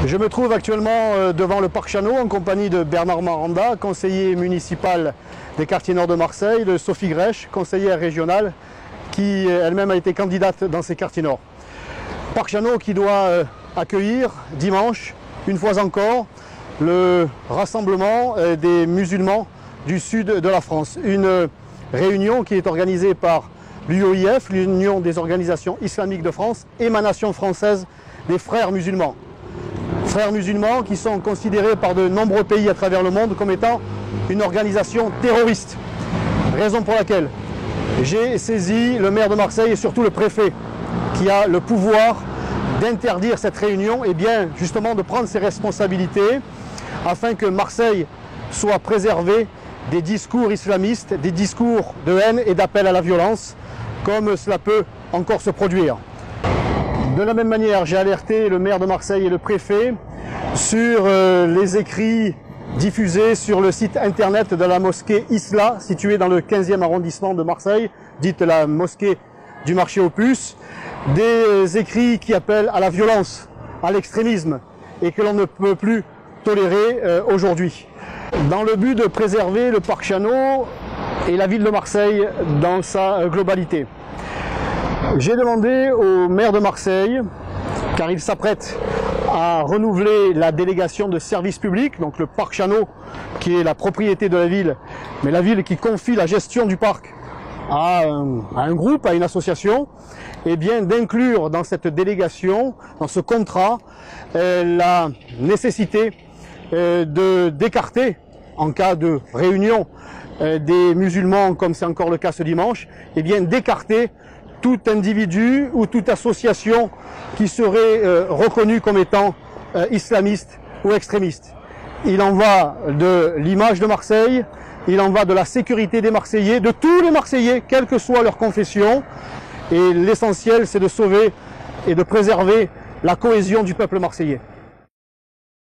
Je me trouve actuellement devant le parc Chano en compagnie de Bernard Maranda, conseiller municipal des quartiers nord de Marseille, de Sophie Grèche, conseillère régionale, qui elle-même a été candidate dans ces quartiers nord. Parc Chano qui doit accueillir dimanche, une fois encore, le rassemblement des musulmans du sud de la France. Une réunion qui est organisée par l'UOIF, l'Union des organisations islamiques de France, émanation française des frères musulmans. Frères musulmans qui sont considérés par de nombreux pays à travers le monde comme étant une organisation terroriste. Raison pour laquelle j'ai saisi le maire de Marseille et surtout le préfet qui a le pouvoir d'interdire cette réunion et bien justement de prendre ses responsabilités afin que Marseille soit préservée des discours islamistes, des discours de haine et d'appel à la violence comme cela peut encore se produire. De la même manière, j'ai alerté le maire de Marseille et le préfet sur les écrits diffusés sur le site internet de la mosquée Isla, située dans le 15e arrondissement de Marseille, dite la mosquée du marché aux puces, des écrits qui appellent à la violence, à l'extrémisme, et que l'on ne peut plus tolérer aujourd'hui. Dans le but de préserver le parc Chano et la ville de Marseille dans sa globalité, j'ai demandé au maire de Marseille, car il s'apprête à renouveler la délégation de service public, donc le parc Chano qui est la propriété de la ville, mais la ville qui confie la gestion du parc à un groupe, à une association, et bien d'inclure dans cette délégation, dans ce contrat, la nécessité d'écarter, en cas de réunion des musulmans, comme c'est encore le cas ce dimanche, et bien d'écarter tout individu ou toute association qui serait reconnue comme étant islamiste ou extrémiste. Il en va de l'image de Marseille, il en va de la sécurité des Marseillais, de tous les Marseillais, quelle que soit leur confession. Et l'essentiel, c'est de sauver et de préserver la cohésion du peuple marseillais.